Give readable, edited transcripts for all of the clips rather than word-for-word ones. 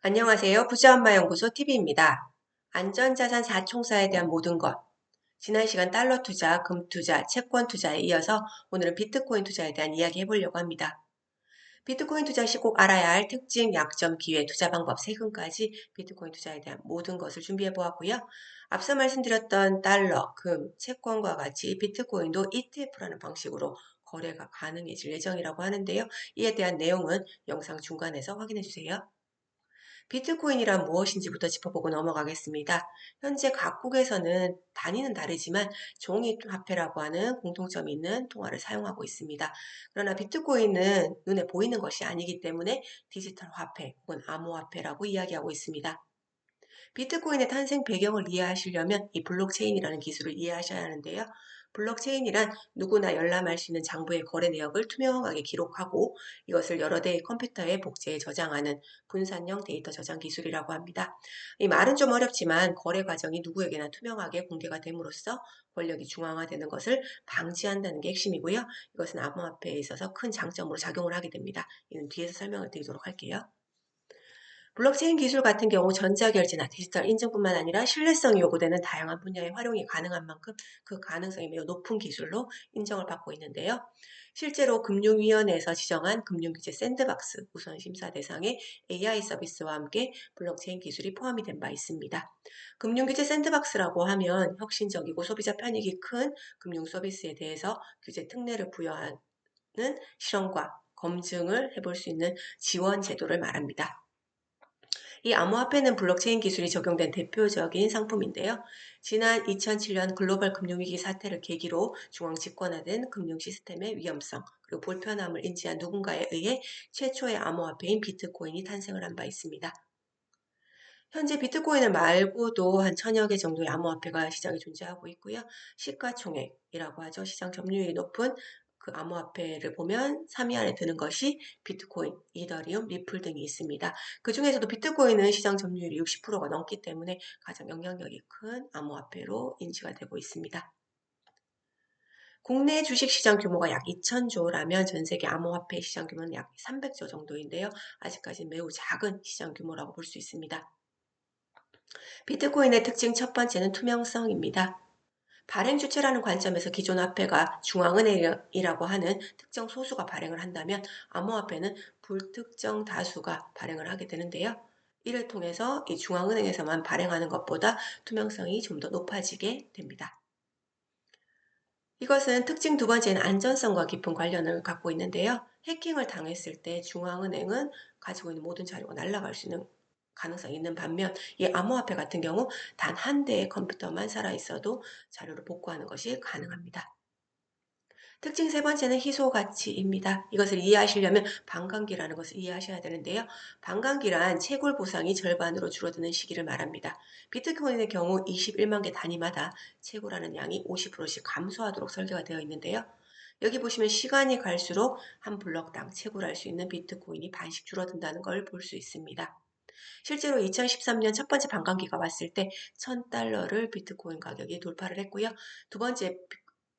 안녕하세요. 부자엄마연구소 TV입니다. 안전자산 4총사에 대한 모든 것. 지난 시간 달러 투자, 금 투자, 채권 투자에 이어서 오늘은 비트코인 투자에 대한 이야기 해보려고 합니다. 비트코인 투자 시 꼭 알아야 할 특징, 약점, 기회, 투자 방법, 세금까지 비트코인 투자에 대한 모든 것을 준비해 보았고요. 앞서 말씀드렸던 달러, 금, 채권과 같이 비트코인도 ETF라는 방식으로 거래가 가능해질 예정이라고 하는데요. 이에 대한 내용은 영상 중간에서 확인해 주세요. 비트코인이란 무엇인지부터 짚어보고 넘어가겠습니다. 현재 각국에서는 단위는 다르지만 종이화폐라고 하는 공통점이 있는 통화를 사용하고 있습니다. 그러나 비트코인은 눈에 보이는 것이 아니기 때문에 디지털 화폐 혹은 암호화폐라고 이야기하고 있습니다. 비트코인의 탄생 배경을 이해하시려면 이 블록체인이라는 기술을 이해하셔야 하는데요. 블록체인이란 누구나 열람할 수 있는 장부의 거래 내역을 투명하게 기록하고 이것을 여러 대의 컴퓨터에 복제해 저장하는 분산형 데이터 저장 기술이라고 합니다. 이 말은 좀 어렵지만 거래 과정이 누구에게나 투명하게 공개가 됨으로써 권력이 중앙화되는 것을 방지한다는 게 핵심이고요. 이것은 암호화폐에 있어서 큰 장점으로 작용을 하게 됩니다. 이는 뒤에서 설명을 드리도록 할게요. 블록체인 기술 같은 경우 전자결제나 디지털 인증뿐만 아니라 신뢰성이 요구되는 다양한 분야의 활용이 가능한 만큼 그 가능성이 매우 높은 기술로 인정을 받고 있는데요. 실제로 금융위원회에서 지정한 금융규제 샌드박스 우선 심사 대상에 AI 서비스와 함께 블록체인 기술이 포함이 된 바 있습니다. 금융규제 샌드박스라고 하면 혁신적이고 소비자 편익이 큰 금융 서비스에 대해서 규제 특례를 부여하는 실험과 검증을 해볼 수 있는 지원 제도를 말합니다. 이 암호화폐는 블록체인 기술이 적용된 대표적인 상품인데요. 지난 2007년 글로벌 금융위기 사태를 계기로 중앙 집권화된 금융 시스템의 위험성 그리고 불편함을 인지한 누군가에 의해 최초의 암호화폐인 비트코인이 탄생을 한 바 있습니다. 현재 비트코인을 말고도 한 천여 개 정도의 암호화폐가 시장에 존재하고 있고요. 시가총액이라고 하죠. 시장 점유율이 높은 그 암호화폐를 보면 3위 안에 드는 것이 비트코인, 이더리움, 리플 등이 있습니다. 그 중에서도 비트코인은 시장 점유율이 60%가 넘기 때문에 가장 영향력이 큰 암호화폐로 인지가 되고 있습니다. 국내 주식시장 규모가 약 2,000조라면 전 세계 암호화폐 시장 규모는 약 300조 정도인데요. 아직까지 매우 작은 시장 규모라고 볼 수 있습니다. 비트코인의 특징 첫 번째는 투명성입니다. 발행 주체라는 관점에서 기존 화폐가 중앙은행이라고 하는 특정 소수가 발행을 한다면 암호화폐는 불특정 다수가 발행을 하게 되는데요. 이를 통해서 이 중앙은행에서만 발행하는 것보다 투명성이 좀 더 높아지게 됩니다. 이것은 특징 두 번째는 안전성과 깊은 관련을 갖고 있는데요. 해킹을 당했을 때 중앙은행은 가지고 있는 모든 자료가 날아갈 수 있는 가능성이 있는 반면 이 암호화폐 같은 경우 단 한 대의 컴퓨터만 살아있어도 자료를 복구하는 것이 가능합니다. 특징 세 번째는 희소 가치입니다. 이것을 이해하시려면 반감기라는 것을 이해하셔야 되는데요. 반감기란 채굴 보상이 절반으로 줄어드는 시기를 말합니다. 비트코인의 경우 21만 개 단위마다 채굴하는 양이 50%씩 감소하도록 설계가 되어 있는데요. 여기 보시면 시간이 갈수록 한 블럭당 채굴할 수 있는 비트코인이 반씩 줄어든다는 걸 볼 수 있습니다. 실제로 2013년 첫 번째 반감기가 왔을 때 1,000달러를 비트코인 가격이 돌파를 했고요. 두 번째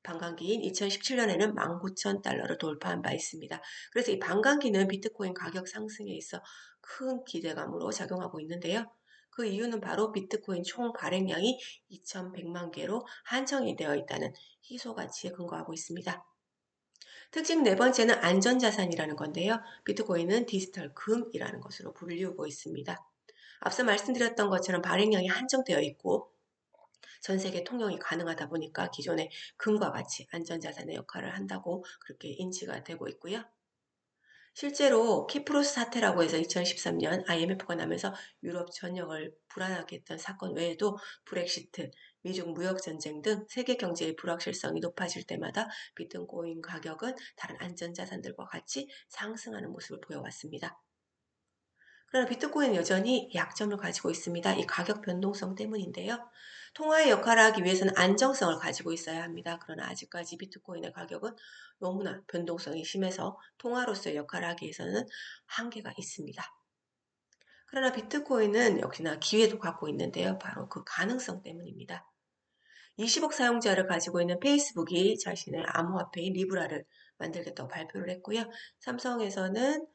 반감기인 2017년에는 19,000달러를 돌파한 바 있습니다. 그래서 이 반감기는 비트코인 가격 상승에 있어 큰 기대감으로 작용하고 있는데요. 그 이유는 바로 비트코인 총 발행량이 2,100만 개로 한정이 되어 있다는 희소 가치에 근거하고 있습니다. 특징 네 번째는 안전자산이라는 건데요. 비트코인은 디지털 금이라는 것으로 불리우고 있습니다. 앞서 말씀드렸던 것처럼 발행량이 한정되어 있고 전 세계 통용이 가능하다 보니까 기존의 금과 같이 안전자산의 역할을 한다고 그렇게 인지가 되고 있고요. 실제로 키프로스 사태라고 해서 2013년 IMF가 나면서 유럽 전역을 불안하게 했던 사건 외에도 브렉시트, 미중 무역 전쟁 등 세계 경제의 불확실성이 높아질 때마다 비트코인 가격은 다른 안전자산들과 같이 상승하는 모습을 보여왔습니다. 그러나 비트코인은 여전히 약점을 가지고 있습니다. 이 가격 변동성 때문인데요. 통화의 역할을 하기 위해서는 안정성을 가지고 있어야 합니다. 그러나 아직까지 비트코인의 가격은 너무나 변동성이 심해서 통화로서의 역할을 하기 위해서는 한계가 있습니다. 그러나 비트코인은 역시나 기회도 갖고 있는데요. 바로 그 가능성 때문입니다. 20억 사용자를 가지고 있는 페이스북이 자신의 암호화폐인 리브라를 만들겠다고 발표를 했고요. 삼성에서는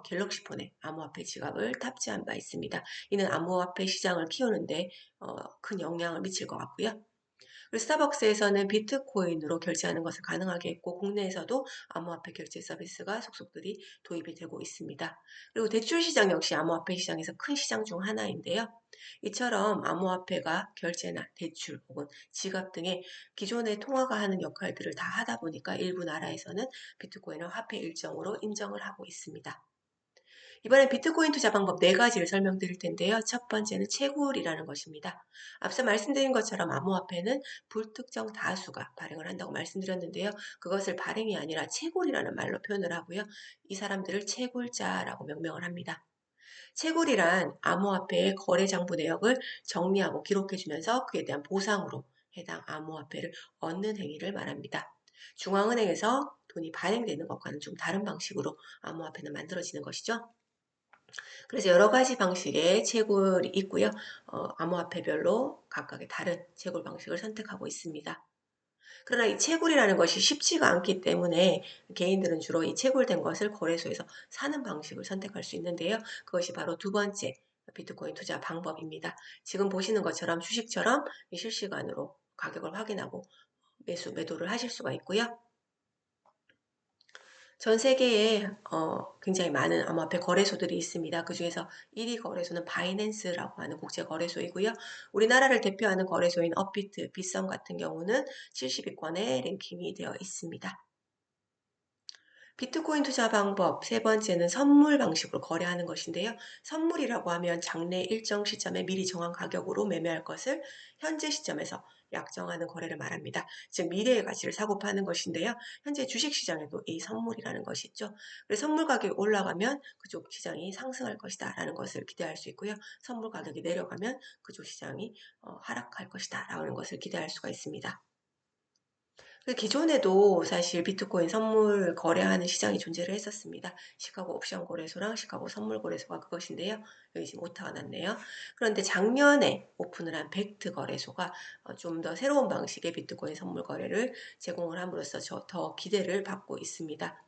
갤럭시 폰에 암호화폐 지갑을 탑재한 바 있습니다. 이는 암호화폐 시장을 키우는데 큰 영향을 미칠 것 같고요. 그리고 스타벅스에서는 비트코인으로 결제하는 것을 가능하게 했고 국내에서도 암호화폐 결제 서비스가 속속들이 도입이 되고 있습니다. 그리고 대출 시장 역시 암호화폐 시장에서 큰 시장 중 하나인데요. 이처럼 암호화폐가 결제나 대출 혹은 지갑 등의 기존의 통화가 하는 역할들을 다 하다 보니까 일부 나라에서는 비트코인을 화폐 일정으로 인정을 하고 있습니다. 이번엔 비트코인 투자 방법 4가지를 설명드릴 텐데요. 첫 번째는 채굴이라는 것입니다. 앞서 말씀드린 것처럼 암호화폐는 불특정 다수가 발행을 한다고 말씀드렸는데요. 그것을 발행이 아니라 채굴이라는 말로 표현을 하고요. 이 사람들을 채굴자라고 명명을 합니다. 채굴이란 암호화폐의 거래 장부 내역을 정리하고 기록해주면서 그에 대한 보상으로 해당 암호화폐를 얻는 행위를 말합니다. 중앙은행에서 돈이 발행되는 것과는 좀 다른 방식으로 암호화폐는 만들어지는 것이죠. 그래서 여러 가지 방식의 채굴이 있고요. 암호화폐별로 각각의 다른 채굴 방식을 선택하고 있습니다. 그러나 이 채굴이라는 것이 쉽지가 않기 때문에 개인들은 주로 이 채굴된 것을 거래소에서 사는 방식을 선택할 수 있는데요. 그것이 바로 두 번째 비트코인 투자 방법입니다. 지금 보시는 것처럼 주식처럼 실시간으로 가격을 확인하고 매도를 하실 수가 있고요. 전 세계에 굉장히 많은 암호화폐 거래소들이 있습니다. 그 중에서 1위 거래소는 바이낸스라고 하는 국제 거래소이고요. 우리나라를 대표하는 거래소인 업비트, 빗썸 같은 경우는 70위권에 랭킹이 되어 있습니다. 비트코인 투자 방법 세 번째는 선물 방식으로 거래하는 것인데요. 선물이라고 하면 장래 일정 시점에 미리 정한 가격으로 매매할 것을 현재 시점에서 약정하는 거래를 말합니다. 즉 미래의 가치를 사고 파는 것인데요. 현재 주식시장에도 이 선물이라는 것이 있죠. 그래서 선물 가격이 올라가면 그쪽 시장이 상승할 것이다 라는 것을 기대할 수 있고요. 선물 가격이 내려가면 그쪽 시장이 하락할 것이다 라는 것을 기대할 수가 있습니다. 기존에도 사실 비트코인 선물 거래하는 시장이 존재를 했었습니다. 시카고 옵션 거래소랑 시카고 선물 거래소가 그것인데요. 여기 지금 오타가 났네요. 그런데 작년에 오픈을 한 벡트 거래소가 좀 더 새로운 방식의 비트코인 선물 거래를 제공을 함으로써 더 기대를 받고 있습니다.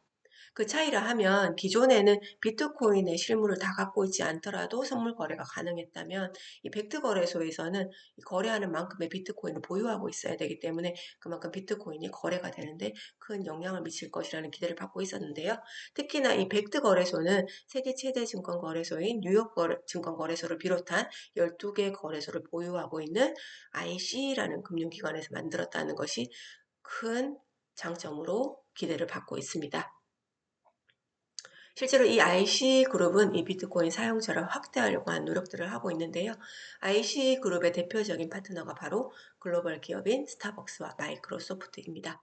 그 차이라 하면 기존에는 비트코인의 실물을 다 갖고 있지 않더라도 선물 거래가 가능했다면 이 벡트 거래소에서는 거래하는 만큼의 비트코인을 보유하고 있어야 되기 때문에 그만큼 비트코인이 거래가 되는데 큰 영향을 미칠 것이라는 기대를 받고 있었는데요. 특히나 이 벡트 거래소는 세계 최대 증권 거래소인 뉴욕 증권 거래소를 비롯한 12개 거래소를 보유하고 있는 IC라는 금융기관에서 만들었다는 것이 큰 장점으로 기대를 받고 있습니다. 실제로 이 IC그룹은 이 비트코인 사용자를 확대하려고 하는 노력들을 하고 있는데요. IC그룹의 대표적인 파트너가 바로 글로벌 기업인 스타벅스와 마이크로소프트입니다.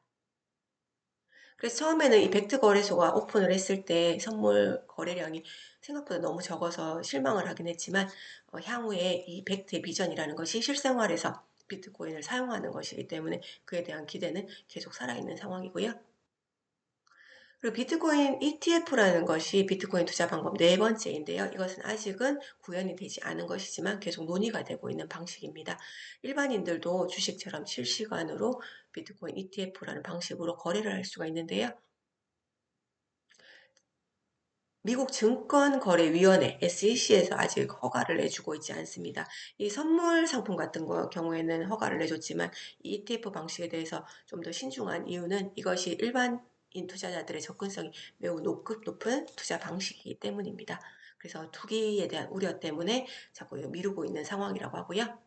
그래서 처음에는 이 벡트 거래소가 오픈을 했을 때 선물 거래량이 생각보다 너무 적어서 실망을 하긴 했지만 향후에 이 벡트의 비전이라는 것이 실생활에서 비트코인을 사용하는 것이기 때문에 그에 대한 기대는 계속 살아있는 상황이고요. 그리고 비트코인 ETF라는 것이 비트코인 투자 방법 네 번째인데요. 이것은 아직은 구현이 되지 않은 것이지만 계속 논의가 되고 있는 방식입니다. 일반인들도 주식처럼 실시간으로 비트코인 ETF라는 방식으로 거래를 할 수가 있는데요. 미국 증권거래위원회 SEC에서 아직 허가를 내주고 있지 않습니다. 이 선물 상품 같은 경우에는 허가를 내줬지만 이 ETF 방식에 대해서 좀 더 신중한 이유는 이것이 일반인 투자자들의 접근성이 매우 높은 투자 방식이기 때문입니다. 그래서 투기에 대한 우려 때문에 자꾸 미루고 있는 상황이라고 하고요.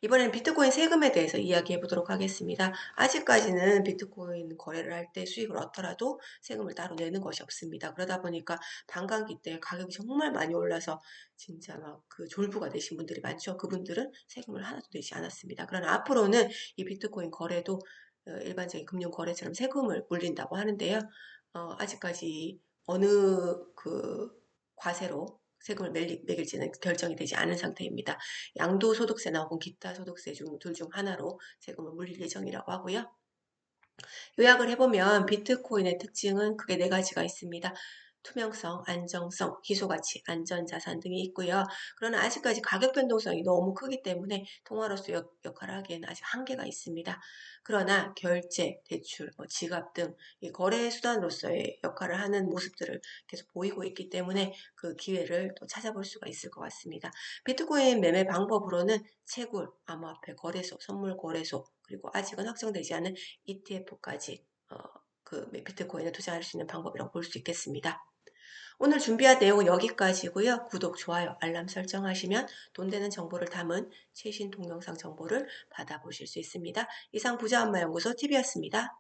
이번에는 비트코인 세금에 대해서 이야기해 보도록 하겠습니다. 아직까지는 비트코인 거래를 할 때 수익을 얻더라도 세금을 따로 내는 것이 없습니다. 그러다 보니까 반감기 때 가격이 정말 많이 올라서 진짜 막 그 졸부가 되신 분들이 많죠. 그분들은 세금을 하나도 내지 않았습니다. 그러나 앞으로는 이 비트코인 거래도 일반적인 금융 거래처럼 세금을 물린다고 하는데요. 아직까지 어느 그 과세로 세금을 매길지는 결정이 되지 않은 상태입니다. 양도소득세나 혹은 기타 소득세 둘 중 하나로 세금을 물릴 예정이라고 하고요. 요약을 해보면 비트코인의 특징은 크게 네 가지가 있습니다. 투명성, 안정성, 기소가치, 안전자산 등이 있고요. 그러나 아직까지 가격 변동성이 너무 크기 때문에 통화로서 역할을 하기에는 아직 한계가 있습니다. 그러나 결제, 대출, 지갑 등 이 거래 수단으로서의 역할을 하는 모습들을 계속 보이고 있기 때문에 그 기회를 또 찾아볼 수가 있을 것 같습니다. 비트코인 매매 방법으로는 채굴, 암호화폐 거래소, 선물 거래소, 그리고 아직은 확정되지 않은 ETF까지 그 비트코인에 투자할 수 있는 방법이라고 볼 수 있겠습니다. 오늘 준비한 내용은 여기까지고요. 구독, 좋아요, 알람 설정하시면 돈 되는 정보를 담은 최신 동영상 정보를 받아보실 수 있습니다. 이상 부자엄마연구소 TV였습니다.